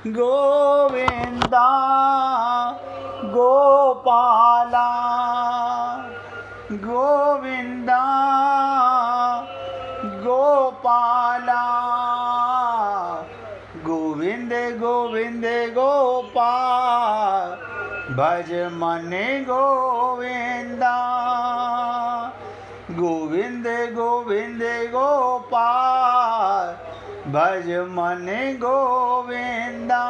गोविंदा गोपाला गोविंदा गोपाला गोविंद गोविंद गोपाल भज मन गोविंदा गोविंद गोविंद गोपाल भज मन गोविंदा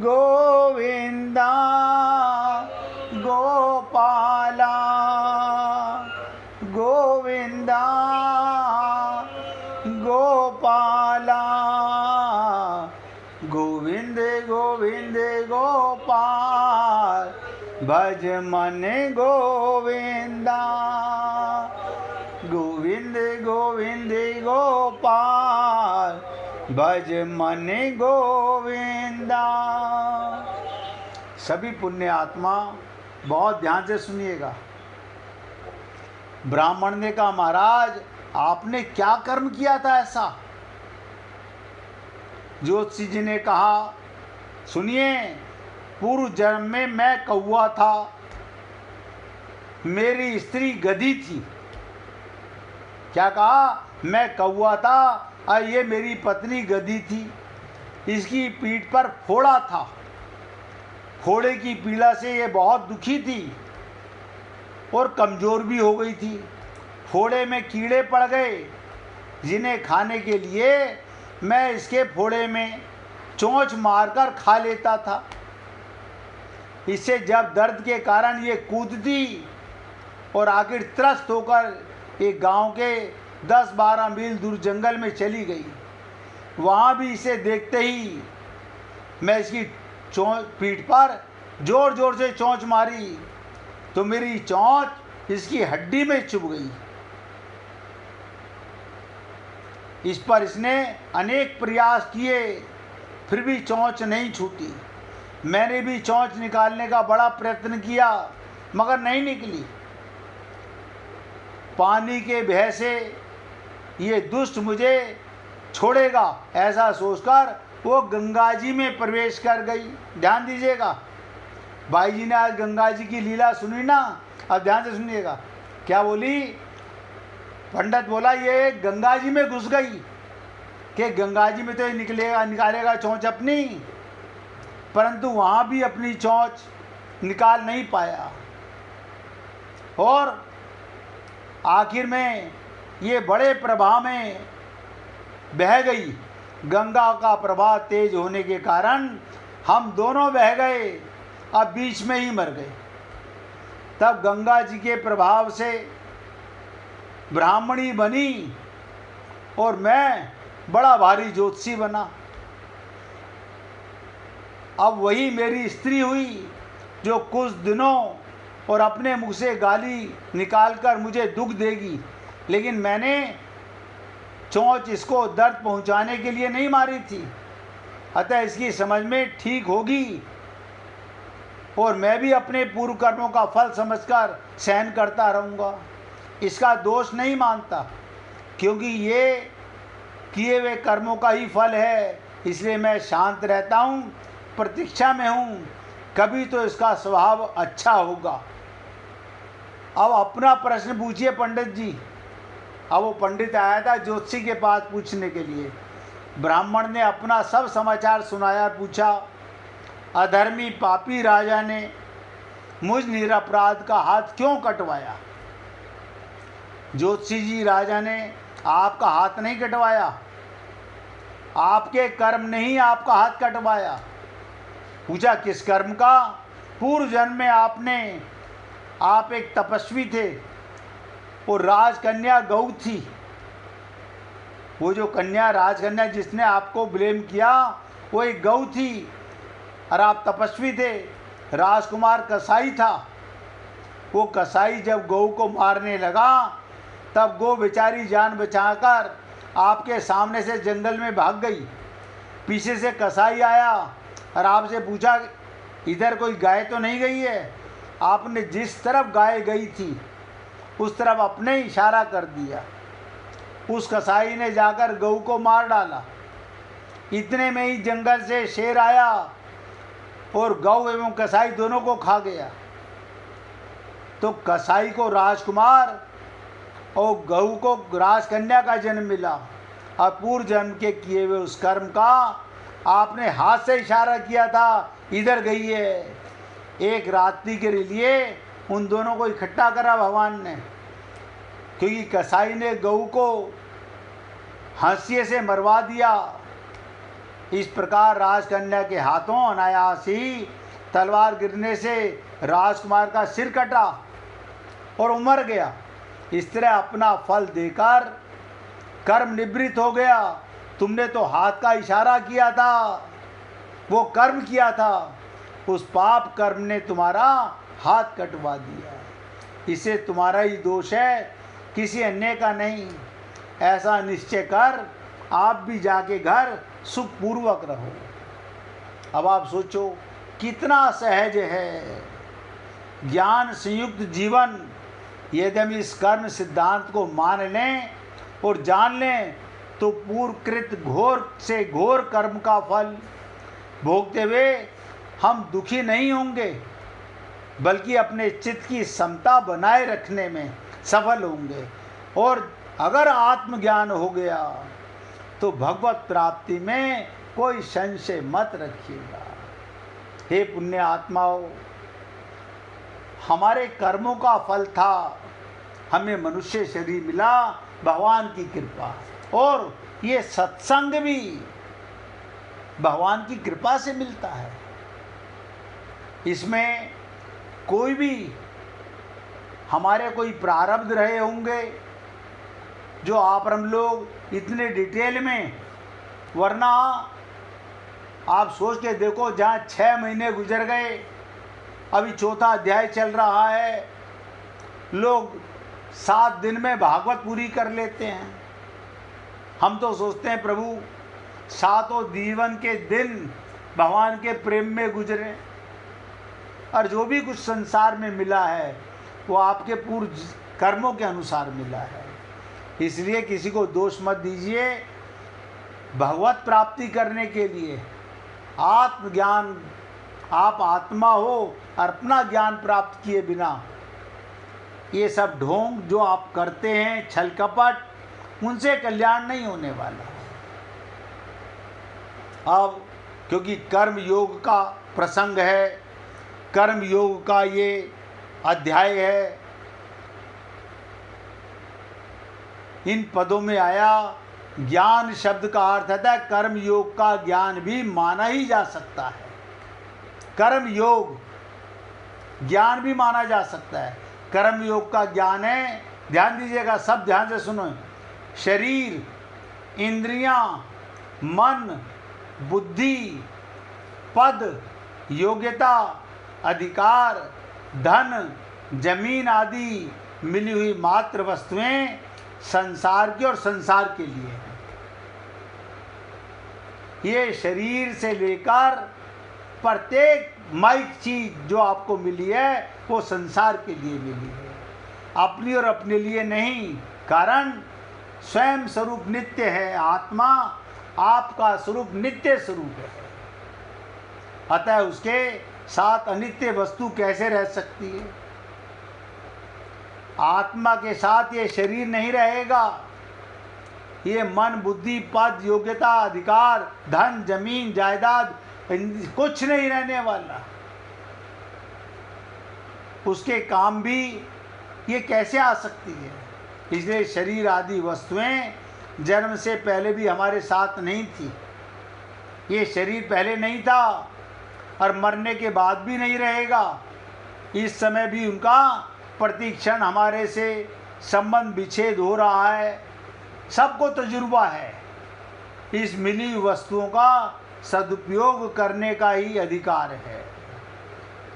गोविंदा गोपाला गोविंदा गोपाला गोविंद गोविंद गोपाल भज मन गोविंदा गोविंद गोविंद गोपाल भज मन गोविंदा। सभी पुण्य आत्मा बहुत ध्यान से सुनिएगा। ब्राह्मण ने कहा, महाराज आपने क्या कर्म किया था ऐसा? ज्योतिषी जी ने कहा, सुनिए, पूर्व जन्म में मैं कौवा था, मेरी स्त्री गधी थी। क्या कहा? मैं कौवा था और ये मेरी पत्नी गधी थी। इसकी पीठ पर फोड़ा था, फोड़े की पीड़ा से ये बहुत दुखी थी और कमज़ोर भी हो गई थी। फोड़े में कीड़े पड़ गए जिन्हें खाने के लिए मैं इसके फोड़े में चोंच मारकर खा लेता था। इससे जब दर्द के कारण ये कूदती और आखिर त्रस्त होकर एक गांव के 10-12 मील दूर जंगल में चली गई। वहाँ भी इसे देखते ही मैं इसकी पीठ पर जोर जोर से चोंच मारी तो मेरी चोंच इसकी हड्डी में चुभ गई। इस पर इसने अनेक प्रयास किए, फिर भी चोंच नहीं छूटी। मैंने भी चोंच निकालने का बड़ा प्रयत्न किया मगर नहीं निकली। पानी के भय से ये दुष्ट मुझे छोड़ेगा ऐसा सोचकर वो गंगा जी में प्रवेश कर गई। ध्यान दीजिएगा, भाई जी ने आज गंगा जी की लीला सुनी ना, अब ध्यान से सुनिएगा। क्या बोली? पंडित बोला ये गंगा जी में घुस गई कि गंगा जी में तो ये निकालेगा चोंच अपनी, परंतु वहाँ भी अपनी चोंच निकाल नहीं पाया और आखिर में ये बड़े प्रवाह में बह गई। गंगा का प्रवाह तेज होने के कारण हम दोनों बह गए, अब बीच में ही मर गए। तब गंगा जी के प्रभाव से ब्राह्मणी बनी और मैं बड़ा भारी ज्योतिषी बना। अब वही मेरी स्त्री हुई जो कुछ दिनों और अपने मुख से गाली निकालकर मुझे दुख देगी, लेकिन मैंने चोंच इसको दर्द पहुंचाने के लिए नहीं मारी थी। अतः इसकी समझ में ठीक होगी और मैं भी अपने पूर्व कर्मों का फल समझकर सहन करता रहूँगा। इसका दोष नहीं मानता क्योंकि ये किए हुए कर्मों का ही फल है, इसलिए मैं शांत रहता हूँ, प्रतीक्षा में हूँ, कभी तो इसका स्वभाव अच्छा होगा। अब अपना प्रश्न पूछिए पंडित जी। अब वो पंडित आया था ज्योतिषी के पास पूछने के लिए। ब्राह्मण ने अपना सब समाचार सुनाया, पूछा, अधर्मी पापी राजा ने मुझ निरपराध का हाथ क्यों कटवाया? ज्योतिषी जी, राजा ने आपका हाथ नहीं कटवाया, आपके कर्म ने ही आपका हाथ कटवाया। पूछा, किस कर्म का? पूर्व जन्म में आप एक तपस्वी थे और राजकन्या गौ थी। वो जो कन्या, राजकन्या जिसने आपको ब्लेम किया वो एक गौ थी और आप तपस्वी थे। राजकुमार कसाई था। वो कसाई जब गौ को मारने लगा तब गौ बेचारी जान बचाकर आपके सामने से जंगल में भाग गई। पीछे से कसाई आया और आपसे पूछा, इधर कोई गाय तो नहीं गई है? आपने जिस तरफ गाय गई थी उस तरफ अपने इशारा कर दिया। उस कसाई ने जाकर गऊ को मार डाला इतने में ही जंगल से शेर आया और गौ एवं कसाई दोनों को खा गया। तो कसाई को राजकुमार और गऊ को राजकन्या का जन्म मिला। और पूर्व जन्म के किए हुए उस कर्म का आपने हाथ से इशारा किया था, इधर गई है। एक रात्रि के लिए उन दोनों को इकट्ठा करा भगवान ने, क्योंकि कसाई ने गऊ को हंसिए से मरवा दिया। इस प्रकार राजकन्या के हाथों अनायास ही तलवार गिरने से राजकुमार का सिर कटा और वो मर गया। इस तरह अपना फल देकर कर्म निवृत्त हो गया। तुमने तो हाथ का इशारा किया था, वो कर्म किया था, उस पाप कर्म ने तुम्हारा हाथ कटवा दिया। इसे तुम्हारा ही दोष है, किसी अन्य का नहीं। ऐसा निश्चय कर आप भी जाके घर सुखपूर्वक रहो। अब आप सोचो कितना सहज है ज्ञान संयुक्त जीवन। यदि हम इस कर्म सिद्धांत को मान लें और जान लें तो पूर्वकृत घोर से घोर कर्म का फल भोगते हुए हम दुखी नहीं होंगे, बल्कि अपने चित्त की समता बनाए रखने में सफल होंगे। और अगर आत्मज्ञान हो गया तो भगवत प्राप्ति में कोई संशय मत रखिएगा। हे पुण्य आत्माओं, हमारे कर्मों का फल था हमें मनुष्य शरीर मिला भगवान की कृपा, और ये सत्संग भी भगवान की कृपा से मिलता है। इसमें कोई भी हमारे कोई प्रारब्ध रहे होंगे जो आप हम लोग इतने डिटेल में, वरना आप सोच के देखो, जहाँ 6 महीने गुजर गए, अभी 4था अध्याय चल रहा है, लोग 7 दिन में भागवत पूरी कर लेते हैं। हम तो सोचते हैं प्रभु 7 जीवन के दिन भगवान के प्रेम में गुजरे, और जो भी कुछ संसार में मिला है वो आपके पूर्व कर्मों के अनुसार मिला है। इसलिए किसी को दोष मत दीजिए। भगवत प्राप्ति करने के लिए आत्मज्ञान, आप आत्मा हो और अपना ज्ञान प्राप्त किए बिना ये सब ढोंग जो आप करते हैं, छल कपट, उनसे कल्याण नहीं होने वाला। अब क्योंकि कर्म योग का प्रसंग है, कर्म योग का ये अध्याय है, इन पदों में आया ज्ञान शब्द का अर्थ है कर्म योग का ज्ञान भी माना ही जा सकता है। कर्म योग ज्ञान भी माना जा सकता है। कर्म योग का ज्ञान है, ध्यान दीजिएगा, सब ध्यान से सुनो, शरीर, इंद्रियां, मन, बुद्धि, पद, योग्यता, अधिकार, धन, जमीन आदि मिली हुई मात्र वस्तुएं संसार की और संसार के लिए हैं। ये शरीर से लेकर प्रत्येक माइक चीज जो आपको मिली है वो संसार के लिए मिली है, अपनी और अपने लिए नहीं। कारण स्वयं स्वरूप नित्य है, आत्मा आपका स्वरूप नित्य स्वरूप है। अतः उसके साथ अनित्य वस्तु कैसे रह सकती है? आत्मा के साथ ये शरीर नहीं रहेगा, ये मन, बुद्धि, पद, योग्यता, अधिकार, धन, जमीन, जायदाद कुछ नहीं रहने वाला। उसके काम भी ये कैसे आ सकती है? इसलिए शरीर आदि वस्तुएं जन्म से पहले भी हमारे साथ नहीं थी। ये शरीर पहले नहीं था और मरने के बाद भी नहीं रहेगा। इस समय भी उनका प्रतिक्षण हमारे से संबंध विच्छेद हो रहा है। सबको तजुर्बा है। इस मिली वस्तुओं का सदुपयोग करने का ही अधिकार है।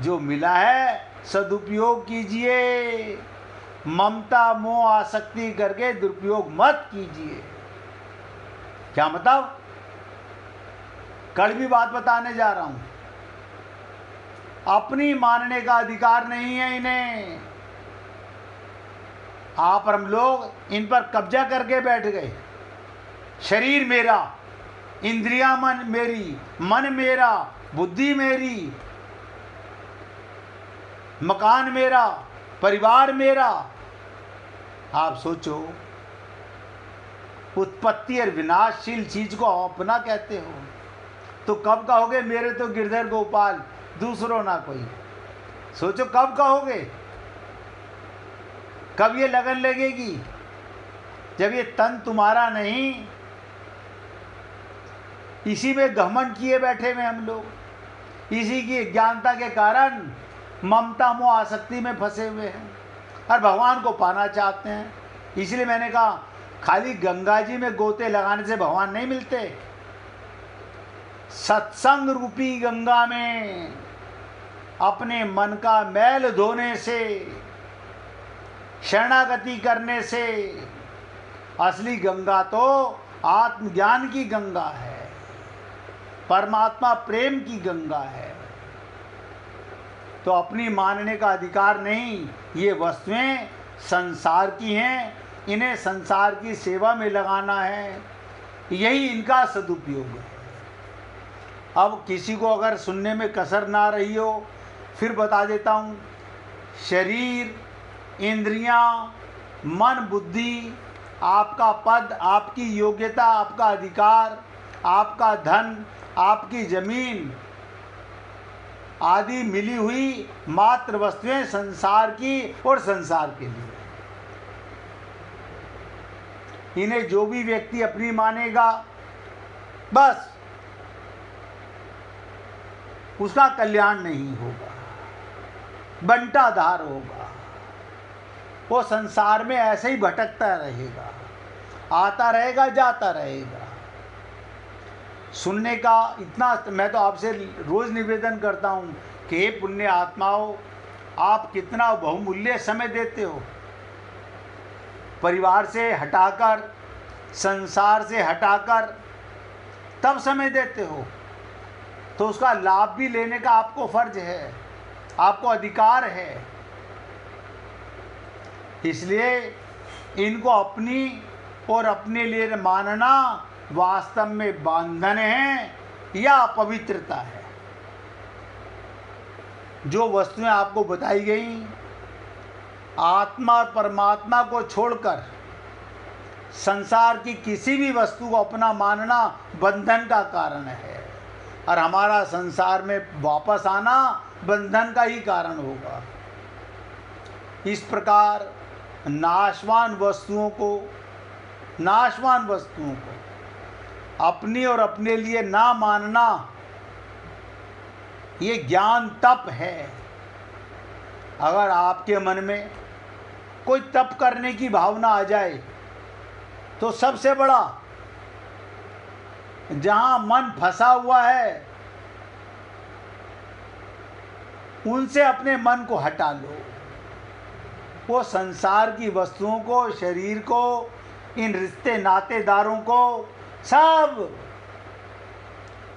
जो मिला है सदुपयोग कीजिए, ममता मोह आसक्ति करके दुरुपयोग मत कीजिए। क्या मतलब? कड़वी बात बताने जा रहा हूं। अपनी मानने का अधिकार नहीं है इन्हें। आप और हम लोग इन पर कब्जा करके बैठ गए। शरीर मेरा, इंद्रियां मन मेरी, मन मेरा, बुद्धि मेरी, मकान मेरा, परिवार मेरा। आप सोचो, उत्पत्ति और विनाशशील चीज को अपना कहते हो, तो कब कहोगे मेरे तो गिरधर गोपाल, दूसरों ना कोई। सोचो कब कहोगे, कब ये लगन लगेगी? जब ये तन तुम्हारा नहीं, इसी में घमंड किए बैठे हुए हम लोग, इसी की अज्ञानता के कारण ममता मोह आसक्ति में फंसे हुए हैं और भगवान को पाना चाहते हैं। इसलिए मैंने कहा खाली गंगा जी में गोते लगाने से भगवान नहीं मिलते। सत्संग रूपी गंगा में अपने मन का मैल धोने से, शरणागति करने से, असली गंगा तो आत्मज्ञान की गंगा है, परमात्मा प्रेम की गंगा है। तो अपनी मानने का अधिकार नहीं, ये वस्तुएं संसार की हैं, इन्हें संसार की सेवा में लगाना है, यही इनका सदुपयोग है। अब किसी को अगर सुनने में कसर ना रही हो, फिर बता देता हूँ। शरीर, इंद्रियां, मन, बुद्धि, आपका पद, आपकी योग्यता, आपका अधिकार, आपका धन, आपकी जमीन आदि मिली हुई मात्र वस्तुएं संसार की और संसार के लिए। इन्हें जो भी व्यक्ति अपनी मानेगा, बस उसका कल्याण नहीं होगा, बंटाधार होगा। वो संसार में ऐसे ही भटकता रहेगा, आता रहेगा, जाता रहेगा। सुनने का इतना मैं तो आपसे रोज निवेदन करता हूँ कि हे पुण्य आत्माओं, आप कितना बहुमूल्य समय देते हो। परिवार से हटाकर, संसार से हटाकर तब समय देते हो, तो उसका लाभ भी लेने का आपको फर्ज है, आपको अधिकार है। इसलिए इनको अपनी और अपने लिए मानना वास्तव में बंधन है या अपवित्रता है। जो वस्तुएं आपको बताई गई, आत्मा और परमात्मा को छोड़कर संसार की किसी भी वस्तु को अपना मानना बंधन का कारण है, और हमारा संसार में वापस आना बंधन का ही कारण होगा। इस प्रकार नाशवान वस्तुओं को अपनी और अपने लिए ना मानना, ये ज्ञान तप है। अगर आपके मन में कोई तप करने की भावना आ जाए, तो सबसे बड़ा, जहां मन फंसा हुआ है उनसे अपने मन को हटा लो। वो संसार की वस्तुओं को, शरीर को, इन रिश्ते नातेदारों को, सब,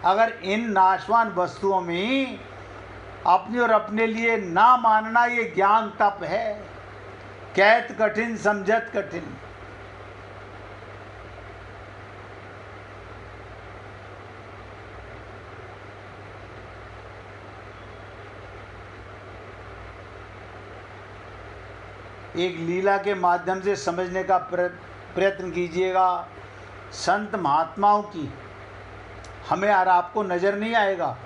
अगर इन नाशवान वस्तुओं में ही अपनी और अपने लिए ना मानना, ये ज्ञान तप है। कहत कठिन समझत कठिन। एक लीला के माध्यम से समझने का प्रयत्न कीजिएगा। संत महात्माओं की हमें और आपको नज़र नहीं आएगा,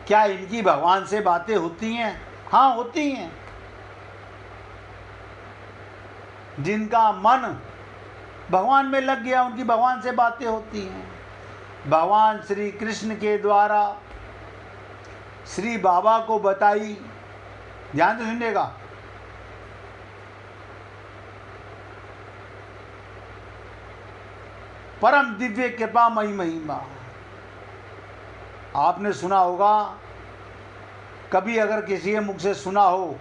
क्या इनकी भगवान से बातें होती हैं? हाँ, होती हैं। जिनका मन भगवान में लग गया, उनकी भगवान से बातें होती हैं। भगवान श्री कृष्ण के द्वारा श्री बाबा को बताई, ध्यान से सुनिएगा। परम दिव्य कृपा मई महिमा। आपने सुना होगा, कभी अगर किसी के मुख से सुना हो,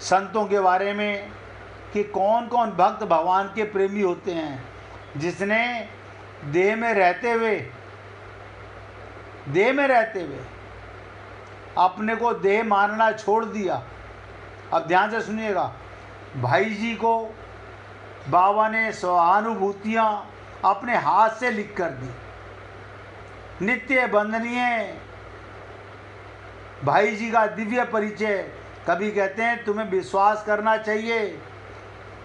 संतों के बारे में कि कौन कौन भक्त भगवान के प्रेमी होते हैं, जिसने देह में रहते हुए अपने को देह मानना छोड़ दिया। अब ध्यान से सुनिएगा। भाई जी को बाबा ने सहानुभूतियाँ अपने हाथ से लिख कर दी। नित्य वंदनीय भाई जी का दिव्य परिचय। कभी कहते हैं तुम्हें विश्वास करना चाहिए।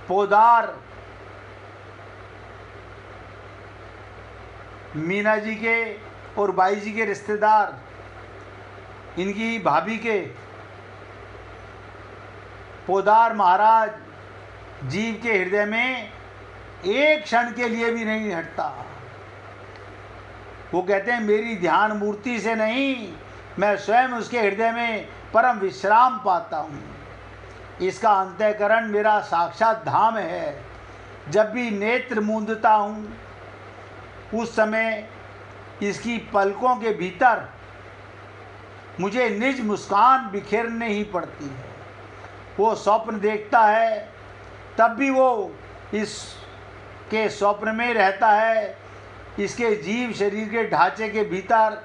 पोदार मीना जी के और बाई जी के रिश्तेदार, इनकी भाभी के पोदार महाराज जीव के हृदय में एक क्षण के लिए भी नहीं हटता। वो कहते हैं मेरी ध्यान मूर्ति से नहीं, मैं स्वयं उसके हृदय में परम विश्राम पाता हूँ। इसका अंतःकरण मेरा साक्षात धाम है। जब भी नेत्र मूंदता हूँ उस समय इसकी पलकों के भीतर मुझे निज मुस्कान बिखेरने ही पड़ती है। वो स्वप्न देखता है तब भी वो इसके स्वप्न में रहता है। इसके जीव शरीर के ढांचे के भीतर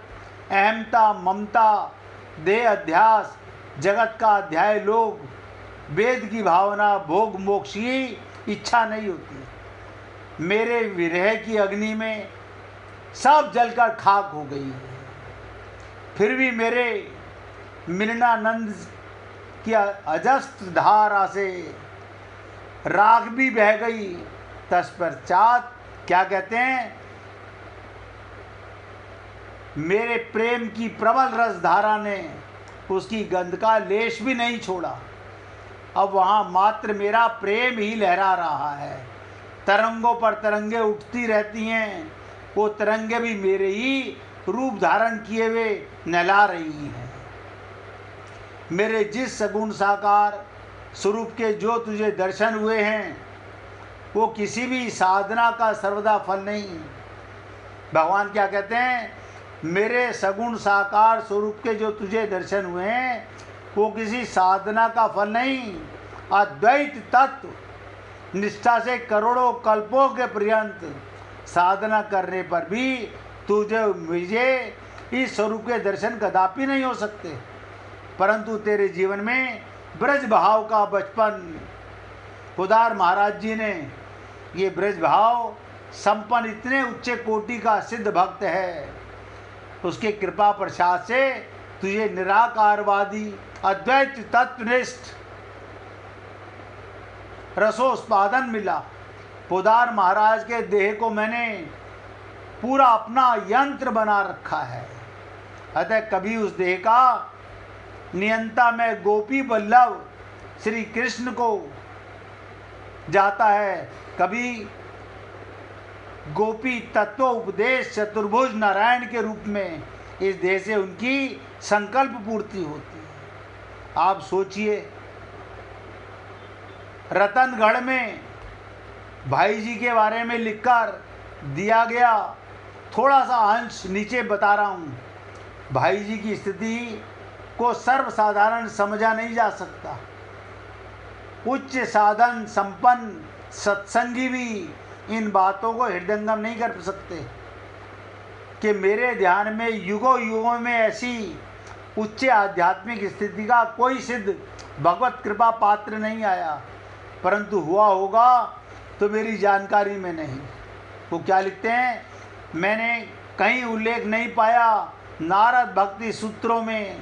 अहमता, ममता, देह अध्यास, जगत का अध्याय लोग, वेद की भावना, भोग मोक्ष की इच्छा नहीं होती। मेरे विरह की अग्नि में सब जलकर खाक हो गई है। फिर भी मेरे मिलनानंद की अजस्त धारा से राख भी बह गई। तत्पश्चात क्या कहते हैं, मेरे प्रेम की प्रबल रसधारा ने उसकी गंध का लेश भी नहीं छोड़ा। अब वहाँ मात्र मेरा प्रेम ही लहरा रहा है। तरंगों पर तरंगे उठती रहती हैं। वो तरंगे भी मेरे ही रूप धारण किए हुए नहला रही हैं। मेरे जिस सगुण साकार स्वरूप के जो तुझे दर्शन हुए हैं वो किसी भी साधना का सर्वदा फल नहीं। भगवान क्या कहते हैं, मेरे सगुण साकार स्वरूप के जो तुझे दर्शन हुए हैं वो किसी साधना का फल नहीं। अद्वैत तत्व निष्ठा से करोड़ों कल्पों के पर्यंत साधना करने पर भी तुझे मुझे इस स्वरूप के दर्शन कदापि नहीं हो सकते। परंतु तेरे जीवन में ब्रज भाव का बचपन, पोदार महाराज जी ने ये ब्रज भाव संपन्न इतने उच्च कोटि का सिद्ध भक्त है, उसके कृपा प्रसाद से तुझे निराकारवादी अद्वैत तत्वनिष्ठ रसोस्पादन मिला। पोदार महाराज के देह को मैंने पूरा अपना यंत्र बना रखा है। अतः कभी उस देह का नियंता में गोपी वल्लभ श्री कृष्ण को जाता है, कभी गोपी तत्व उपदेश चतुर्भुज नारायण के रूप में इस देह से उनकी संकल्प पूर्ति होती है। आप सोचिए, रतनगढ़ में भाई जी के बारे में लिखकर दिया गया, थोड़ा सा अंश नीचे बता रहा हूँ। भाई जी की स्थिति को सर्वसाधारण समझा नहीं जा सकता। उच्च साधन संपन्न सत्संगी भी इन बातों को हृदयंगम नहीं कर सकते कि मेरे ध्यान में युगों युगों में ऐसी उच्च आध्यात्मिक स्थिति का कोई सिद्ध भगवत कृपा पात्र नहीं आया। परंतु हुआ होगा तो मेरी जानकारी में नहीं। वो क्या लिखते हैं, मैंने कहीं उल्लेख नहीं पाया। नारद भक्ति सूत्रों में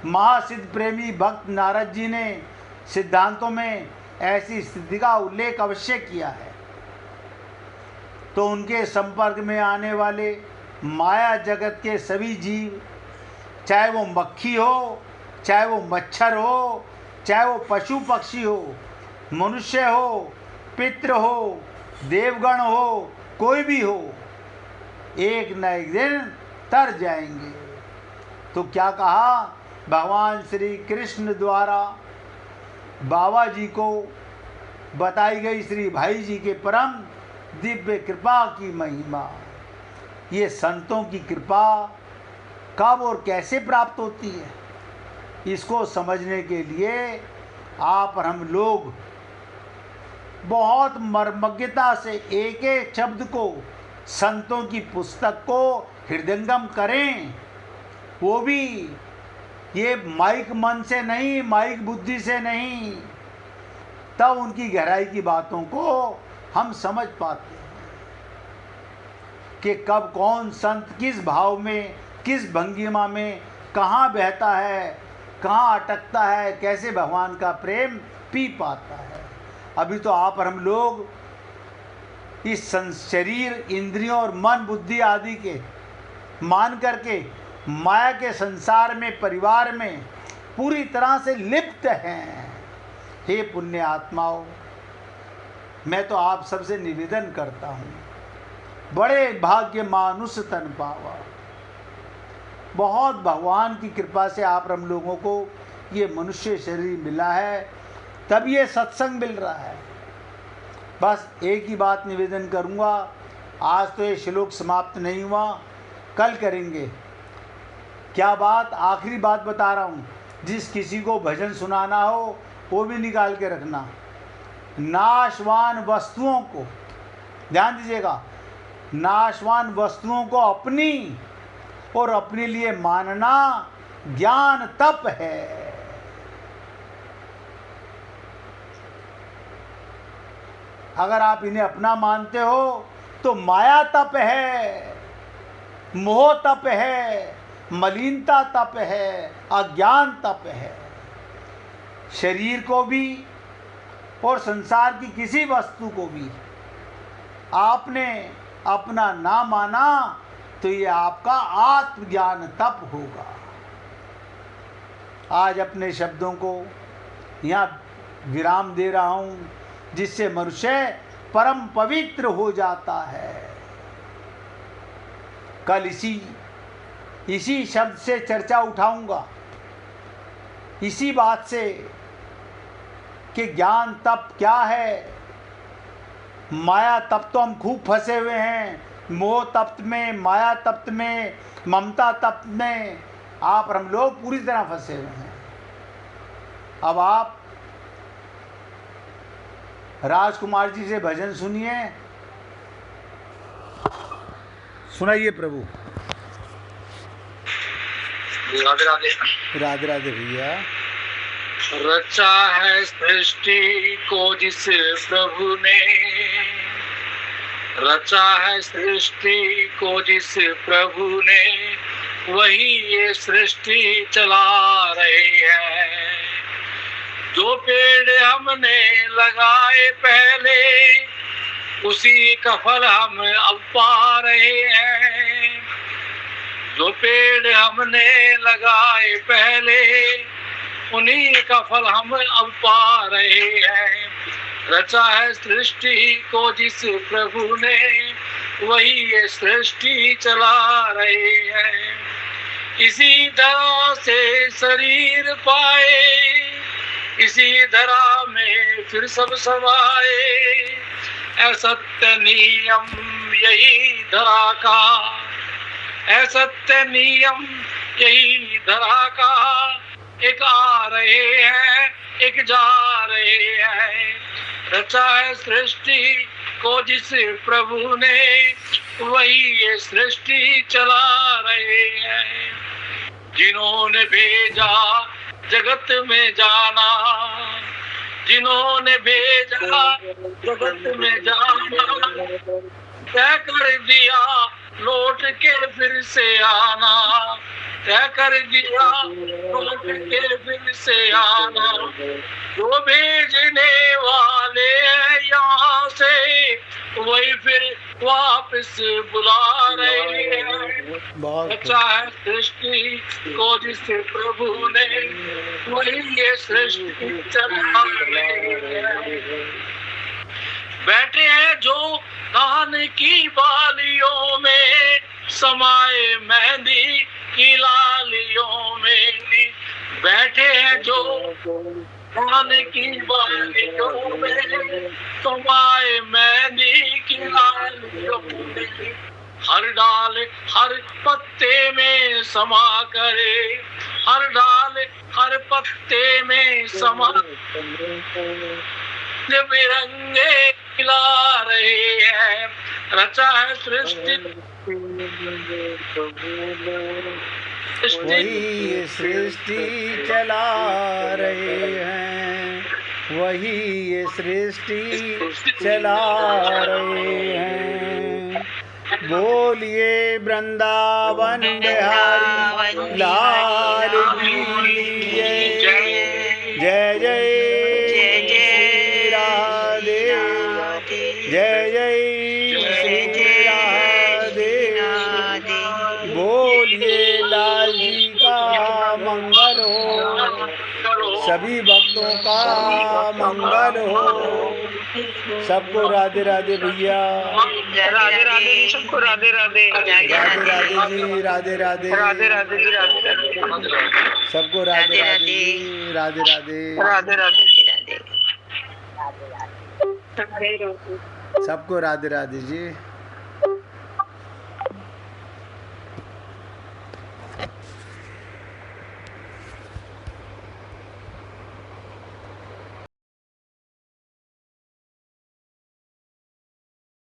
महासिद्ध प्रेमी भक्त नारद जी ने सिद्धांतों में ऐसी स्थिति का उल्लेख अवश्य किया है। तो उनके संपर्क में आने वाले माया जगत के सभी जीव, चाहे वो मक्खी हो, चाहे वो मच्छर हो, चाहे वो पशु पक्षी हो, मनुष्य हो, पितृ हो, देवगण हो, कोई भी हो, एक न एक दिन तर जाएंगे। तो क्या कहा, भगवान श्री कृष्ण द्वारा बाबा जी को बताई गई श्री भाई जी के परम दिव्य कृपा की महिमा। ये संतों की कृपा कब और कैसे प्राप्त होती है, इसको समझने के लिए आप और हम लोग बहुत मर्मज्ञता से एक एक शब्द को, संतों की पुस्तक को हृदयंगम करें। वो भी ये माइक मन से नहीं, माइक बुद्धि से नहीं, तब उनकी गहराई की बातों को हम समझ पाते हैं कि कब कौन संत किस भाव में, किस भंगिमा में, कहाँ बहता है, कहाँ अटकता है, कैसे भगवान का प्रेम पी पाता है। अभी तो आप और हम लोग इस शरीर, इंद्रियों और मन बुद्धि आदि के मान करके माया के संसार में, परिवार में पूरी तरह से लिप्त हैं। हे पुण्य आत्माओं, मैं तो आप सबसे निवेदन करता हूँ, बड़े भाग्य मानुष तन पावा। बहुत भगवान की कृपा से आप हम लोगों को ये मनुष्य शरीर मिला है, तब ये सत्संग मिल रहा है। बस एक ही बात निवेदन करूँगा, आज तो ये श्लोक समाप्त नहीं हुआ, कल करेंगे। क्या बात, आखिरी बात बता रहा हूँ, जिस किसी को भजन सुनाना हो वो भी निकाल के रखना। नाशवान वस्तुओं को, ध्यान दीजिएगा, नाशवान वस्तुओं को अपनी और अपने लिए मानना ज्ञान तप है। अगर आप इन्हें अपना मानते हो तो माया तप है, मोह तप है, मलिनता तप है, अज्ञान तप है। शरीर को भी और संसार की किसी वस्तु को भी आपने अपना ना माना तो ये आपका आत्मज्ञान तप होगा। आज अपने शब्दों को यहाँ विराम दे रहा हूँ, जिससे मनुष्य परम पवित्र हो जाता है। कल इसी शब्द से चर्चा उठाऊंगा, इसी बात से कि ज्ञान तप क्या है। माया तप तो हम खूब फंसे हुए हैं, मोह तप में, माया तप में, ममता तप में आप और हम लोग पूरी तरह फंसे हुए हैं। अब आप राजकुमार जी से भजन सुनिए, सुनाइए प्रभु। राधे राधे। राधे राधे भैया। रचा है सृष्टि को जिस प्रभु ने, रचा है सृष्टि को जिस प्रभु ने, वही ये सृष्टि चला रही है। जो पेड़ हमने लगाए पहले, उसी का फल हम अब पा रहे हैं। जो पेड़ हमने लगाए पहले, उन्हीं का फल हम अब पा रहे हैं। रचा है सृष्टि को जिस प्रभु ने, वही ये सृष्टि चला रहे हैं। इसी धरा से शरीर पाए, इसी धरा में फिर सब समाए। असत्य नियम यही धरा का, असत्य नियम यही धरा का। एक आ रहे हैं, एक जा रहे हैं। रचा है सृष्टि को जिस प्रभु ने, वही ये सृष्टि चला रहे हैं। जिन्होंने भेजा जगत में जाना, जिन्होंने भेजा जगत में जाना, तय कर दिया लौट के फिर से आना। तय कर दिया लौट के फिर से आना। जो भेजने वाले हैं यहाँ से, वही फिर वापस बुला रहे हैं। अच्छा है सृष्टि को जिस प्रभु ने, वही ये सृष्टि चला रहे हैं। बैठे हैं जो कान की बालियों में, समाए मेहंदी की लालियों में। बैठे हैं जो कान की बालियों में, समाए मेहंदी की लालियों में। हर डाल हर पत्ते में समा करे, हर डाल हर पत्ते में समा बिरंगे खिला रहे हैं। रचा है सृष्टि वही सृष्टि चला रहे हैं। वही ये सृष्टि चला रहे हैं। बोलिए वृंदावन बिहारी लाल की जय। जय जय श्री राधे, जय जय श्री राधे। बोलिए लाल जी का मंगल हो, सभी भक्तों का मंगल हो। सबको राधे राधे भैया। राधे राधे जी, सबको राधे राधे। राधे राधे जी, राधे राधे। राधे राधे जी, राधे राधे। सबको राधे राधे जी, राधे राधे। राधे राधे। सबको राधे राधे जी।